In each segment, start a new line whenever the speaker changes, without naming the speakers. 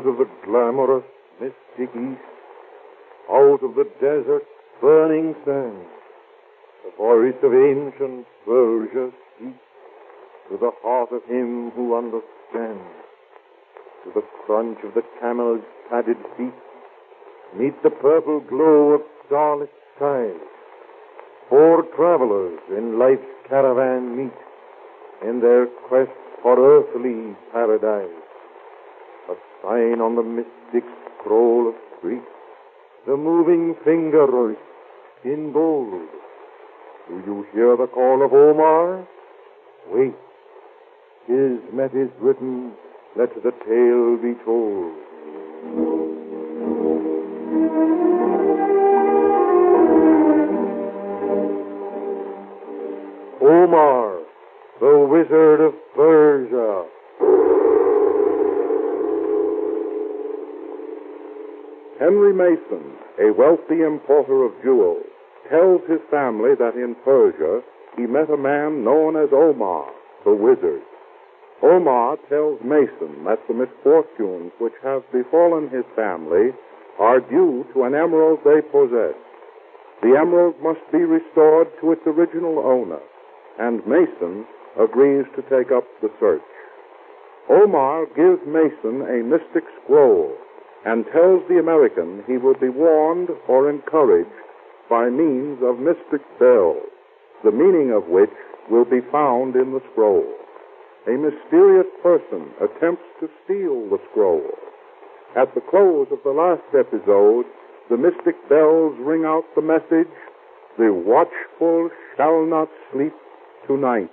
Out of the glamorous, mystic east, out of the desert's burning sand, the voice of ancient Persia speaks to the heart of him who understands. To the crunch of the camel's padded feet, meet the purple glow of starlit skies. Four travelers in life's caravan meet in their quest for earthly paradise. A sign on the mystic scroll of Greek, the moving finger writes in bold. Do you hear the call of Omar? Wait. His met is written, let the tale be told. Omar, the wizard of Persia.
Henry Mason, a wealthy importer of jewels, tells his family that in Persia he met a man known as Omar, the wizard. Omar tells Mason that the misfortunes which have befallen his family are due to an emerald they possess. The emerald must be restored to its original owner, and Mason agrees to take up the search. Omar gives Mason a mystic scroll and tells the American he will be warned or encouraged by means of mystic bells, the meaning of which will be found in the scroll. A mysterious person attempts to steal the scroll. At the close of the last episode, the mystic bells ring out the message, "The watchful shall not sleep tonight."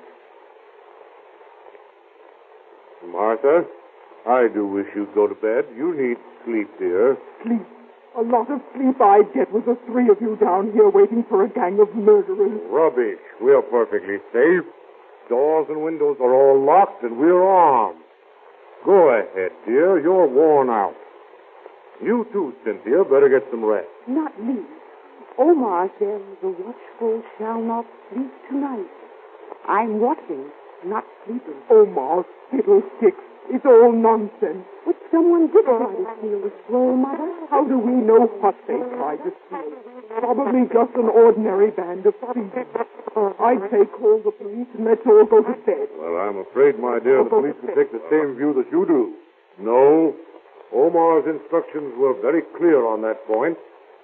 Martha, I do wish you'd go to bed. You need sleep, dear.
Sleep. A lot of sleep I'd get with the three of you down here waiting for a gang of murderers.
Rubbish. We're perfectly safe. Doors and windows are all locked, and we're armed. Go ahead, dear. You're worn out. You too, Cynthia. Better get some rest.
Not me. Omar says the watchful shall not sleep tonight. I'm watching, not sleeping.
Omar, fiddlesticks. It's all nonsense.
But someone did try to steal the scroll, Mother.
How do we know what they tried to steal? Probably just an ordinary band of thieves. I'd say call the police and let's all go to bed.
Well, I'm afraid, my dear, the police will take the same view that you do. No. Omar's instructions were very clear on that point.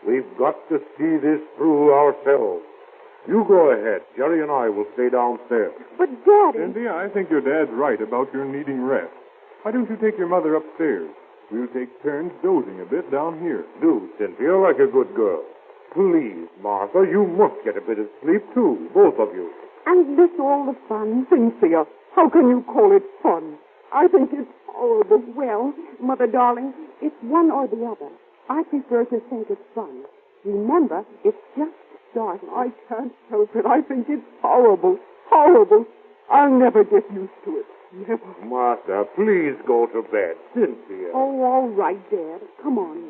We've got to see this through ourselves. You go ahead. Jerry and I will stay downstairs.
But, Daddy...
Cynthia, I think your dad's right about your needing rest. Why don't you take your mother upstairs? We'll take turns dozing a bit down here.
Do, Cynthia, like a good girl. Please, Martha, you must get a bit of sleep, too, both of you.
And this all the fun?
Cynthia, how can you call it fun? I think it's horrible.
Well, Mother darling, it's one or the other. I prefer to think it's fun. Remember, it's just starting.
I can't help it. I think it's horrible. Horrible. I'll never get used to it. Never.
Martha, please go to bed. Cynthia.
Oh, all right, Dad. Come on.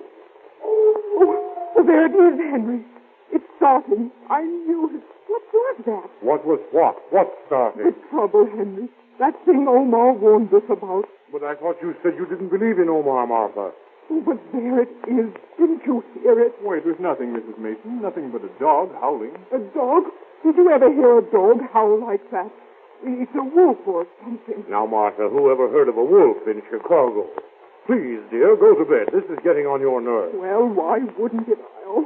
Oh, there it is, Henry. It's starting. I knew it.
What was that?
What was what? What started?
The trouble, Henry. That thing Omar warned us about.
But I thought you said you didn't believe in Omar, Martha.
Oh, but there it is. Didn't you hear it?
Wait, there's nothing, Mrs. Mason. Nothing but a dog howling.
A dog? Did you ever hear a dog howl like that? It's a wolf or something.
Now, Martha, who ever heard of a wolf in Chicago? Please, dear, go to bed. This is getting on your nerves.
Well, why wouldn't it? Oh,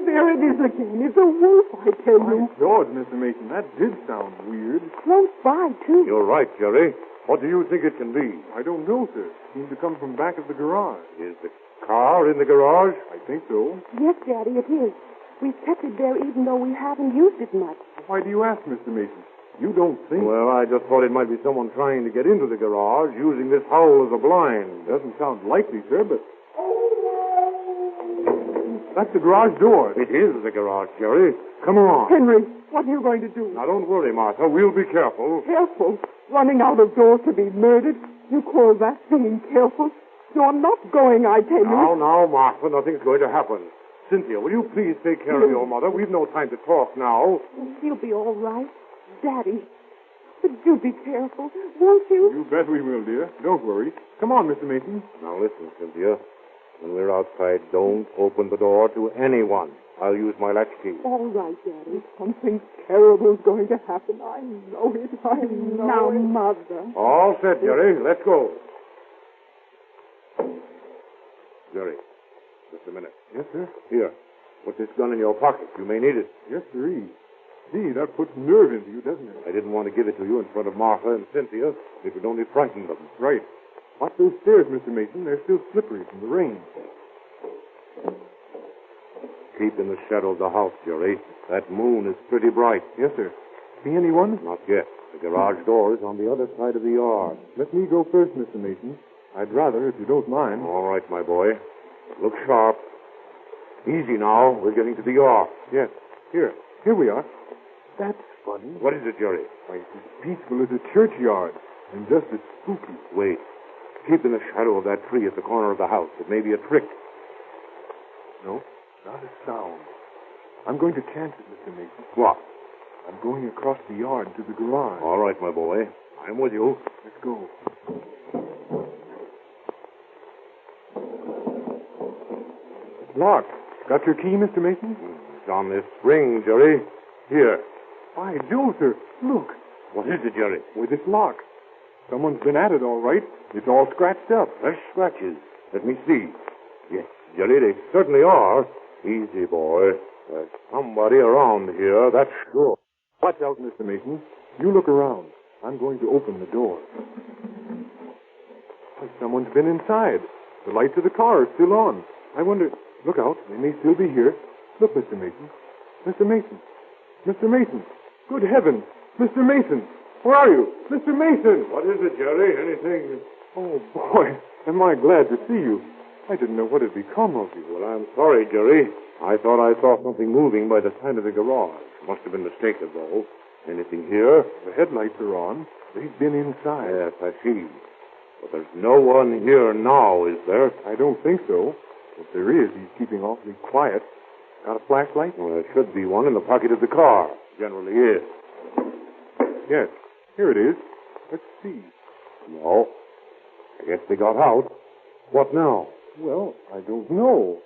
there it is again. It's a wolf, I tell you.
My God, Mr. Mason, that did sound weird.
Close by, too.
You're right, Jerry. What do you think it can be?
I don't know, sir. It seems to come from back of the garage.
Is the car in the garage?
I think so.
Yes, Daddy, it is. We've kept it there even though we haven't used it much.
Why do you ask, Mr. Mason? You don't think...
Well, I just thought it might be someone trying to get into the garage using this howl as a blind.
Doesn't sound likely, sir, but... That's the garage door.
It is the garage, Jerry. Come on.
Henry, what are you going to do?
Now, don't worry, Martha. We'll be careful.
Careful? Running out of doors to be murdered? You call that being careful? You're not going, I tell you.
Now, Martha, nothing's going to happen. Cynthia, will you please take care of your mother? We've no time to talk now.
She'll be all right. Daddy. But do be careful, won't you?
You bet we will, dear. Don't worry. Come on, Mr. Mason.
Now listen, Cynthia. When we're outside, don't open the door to anyone. I'll use my latchkey.
All right, Daddy. Something terrible's going to happen. I know it. I know
Now,
it.
Mother.
All set, Jerry. Let's go. Jerry, just a minute.
Yes, sir.
Here, put this gun in your pocket. You may need it.
Yes, sir. Gee, that puts nerve into you, doesn't it?
I didn't want to give it to you in front of Martha and Cynthia. It would only frighten them.
Right. Watch those stairs, Mr. Mason. They're still slippery from the rain.
Keep in the shadow of the house, Jerry. That moon is pretty bright.
Yes, sir. See anyone?
Not yet. The garage door is on the other side of the yard.
Let me go first, Mr. Mason. I'd rather, if you don't mind.
All right, my boy. Look sharp. Easy now. We're getting to the yard.
Yes. Here we are. That's funny.
What is it, Jerry?
Why, it's as peaceful as a churchyard, and just as spooky.
Wait. Keep in the shadow of that tree at the corner of the house. It may be a trick.
No, not a sound. I'm going to chance it, Mr. Mason.
What?
I'm going across the yard to the garage.
All right, my boy. I'm with you.
Let's go. It's locked. Got your key, Mr. Mason?
It's on this ring, Jerry. Here.
By Jove, sir. Look.
What is it, Jerry?
With this lock. Someone's been at it, all right. It's all scratched up.
Fresh scratches. Let me see. Yes, Jerry, they certainly are. Easy, boy. There's somebody around here, that's sure.
Watch out, Mr. Mason. You look around. I'm going to open the door. Why, someone's been inside. The lights of the car are still on. I wonder... Look out. They may still be here. Look, Mr. Mason. Mr. Mason. Mr. Mason. Good heavens. Mr. Mason. Where are you? Mr. Mason.
What is it, Jerry? Anything?
Oh, boy. Am I glad to see you. I didn't know what had become of you.
Well, I'm sorry, Jerry. I thought I saw something moving by the side of the garage. Must have been mistaken, though. Anything here?
The headlights are on. They've been inside.
Yes, I see. But there's no one here now, is there?
I don't think so. If there is, he's keeping awfully quiet. Got a flashlight?
Well, there should be one in the pocket of the car. Generally is.
Yes. Here it is. Let's see.
No. I guess they got out. What now?
Well, I don't know.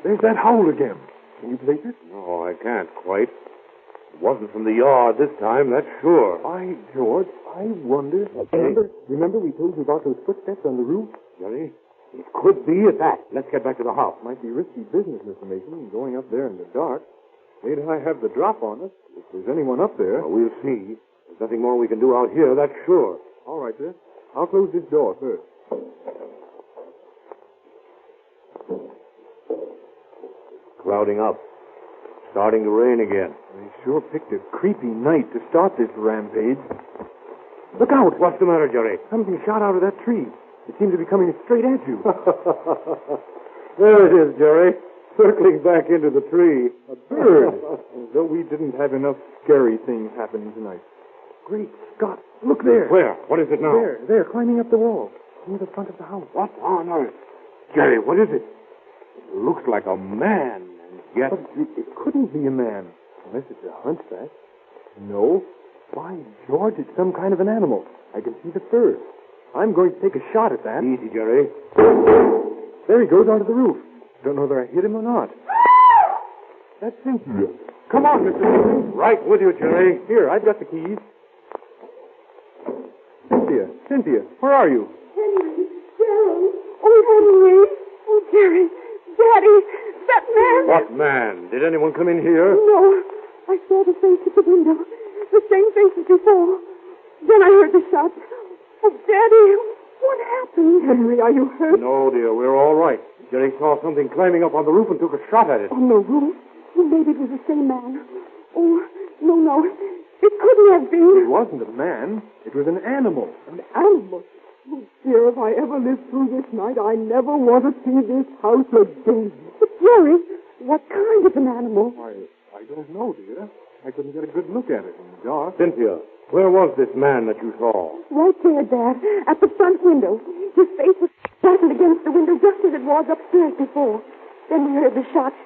There's that howl again. Can you place it?
No, I can't quite. It wasn't from the yard this time, that's sure.
By George, I wonder... Remember we told you about those footsteps on the roof?
Jerry, it could be at that. Let's get back to the house.
Might be risky business, Mr. Mason, going up there in the dark. They'd have the drop on us if there's anyone up there.
Well, we'll see. There's nothing more we can do out here, that's sure.
All right, sir. I'll close this door first.
Clouding up. Starting to rain again.
They sure picked a creepy night to start this rampage. Look out!
What's the matter, Jerry?
Something shot out of that tree. It seems to be coming straight at you.
There it is, Jerry. Circling back into the tree.
A bird. As though we didn't have enough scary things happening tonight. Great Scott. Look there.
Where? What is it now?
There, climbing up the wall. Near the front of the house.
What on earth? Jerry, what is it? It looks like a man, and yet...
But it couldn't be a man. Unless it's a hunchback. No. By George, it's some kind of an animal. I can see the fur. I'm going to take a shot at that.
Easy, Jerry.
There he goes onto the roof. Don't know whether I hit him or not. That's Cynthia. Come on, Mr. Mason.
Right with you, Jerry.
Here, I've got the keys. Cynthia, where are you?
Henry, Gerald. Oh, Henry. Oh, Jerry. Daddy. That man.
What man? Did anyone come in here?
No. I saw the face at the window. The same face as before. Then I heard the shot. Oh, Daddy. What happened?
Henry, are you hurt?
No, dear. We're all right. Jerry saw something climbing up on the roof and took a shot at it.
On the roof? Maybe it was the same man. Oh, no. It couldn't have been.
It wasn't a man. It was an animal.
An animal? Oh, dear, if I ever live through this night, I never want to see this house again.
But, Jerry, what kind of an animal?
I don't know, dear. I couldn't get a good look at it in the dark.
Cynthia, where was this man that you saw?
Right there, Dad, at the front window. His face was flattened against the window just as it was upstairs before. Then we heard the shot,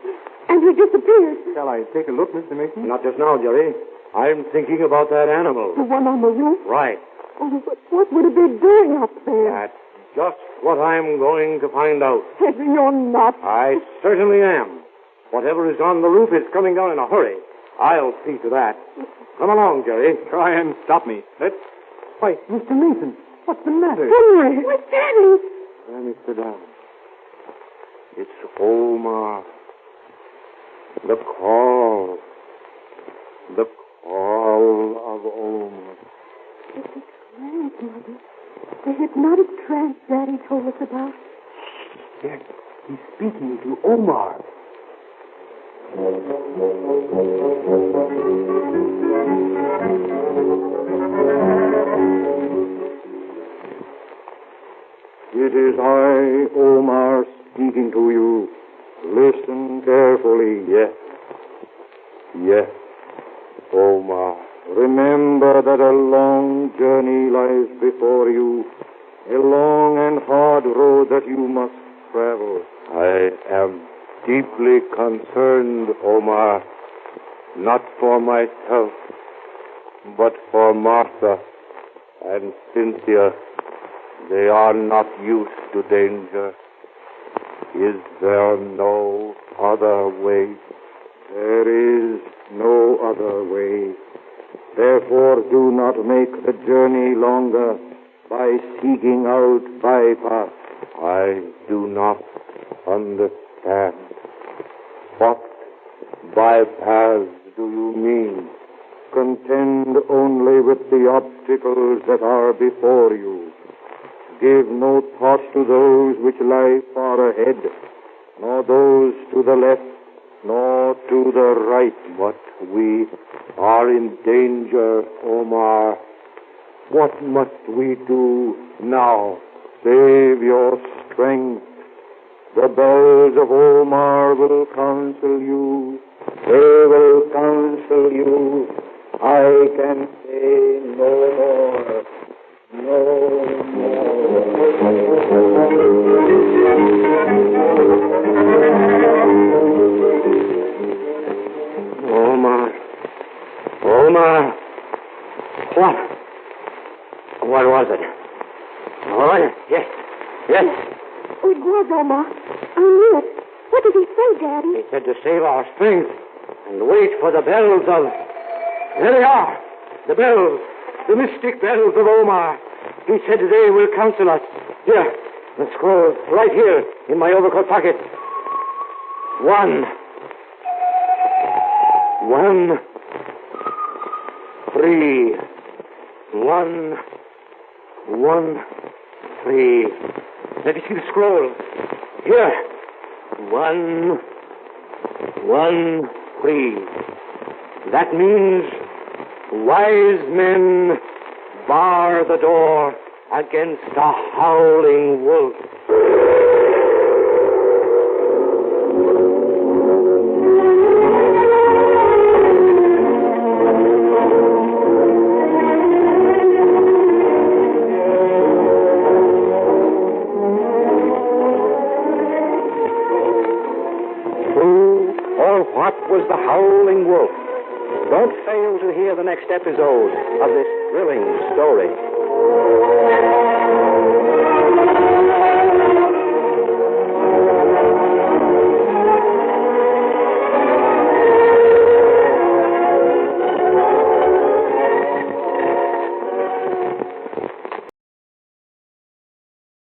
and he disappeared.
Shall I take a look, Mr. Mason?
Not just now, Jerry. I'm thinking about that animal.
The one on the roof?
Right.
Oh, but what would it be doing up there?
That's just what I'm going to find out.
Henry, you're not.
I certainly am. Whatever is on the roof is coming down in a hurry. I'll see to that. Come along, Jerry.
Try and stop me. Let's... Why, Mr. Mason, what's the matter?
Henry! Where's Daddy?
Let me sit down. It's Omar. The call. The call of Omar.
It's a trance, Mother. The hypnotic trance Daddy told us about.
Yes, he's speaking to Omar.
It is I, Omar, speaking to you. Listen carefully. Yes. Yes, Omar. Remember that a long journey lies before you. A long and hard road that you must travel. I am deeply concerned, Omar. Not for myself, but for Martha and Cynthia. They are not used to danger. Is there no other way? There is no other way. Therefore, do not make the journey longer by seeking out bypass. I do not understand. What bypass do you mean? Contend only with the obstacles that are before you. Give no thought to those which lie far ahead, nor those to the left, nor to the right. But we are in danger, Omar. What must we do now? Save your strength. The bells of Omar will counsel you. They will counsel you. I can say no more. No Omar. Omar. What was it? Oh, yes. Yes.
It was Omar. I knew it. What did he say, Daddy?
He said to save our strength and wait for the bells of... There they are. The bells. The mystic bells of Omar. He said they will counsel us. Here, the scroll, right here, in my overcoat pocket. 1, 3. 1, 3. Let me see the scroll. Here. 1, 3. That means wise men bar the door against a howling wolf. Who or what was the howling wolf? Don't fail to hear the next episode of this thrilling story.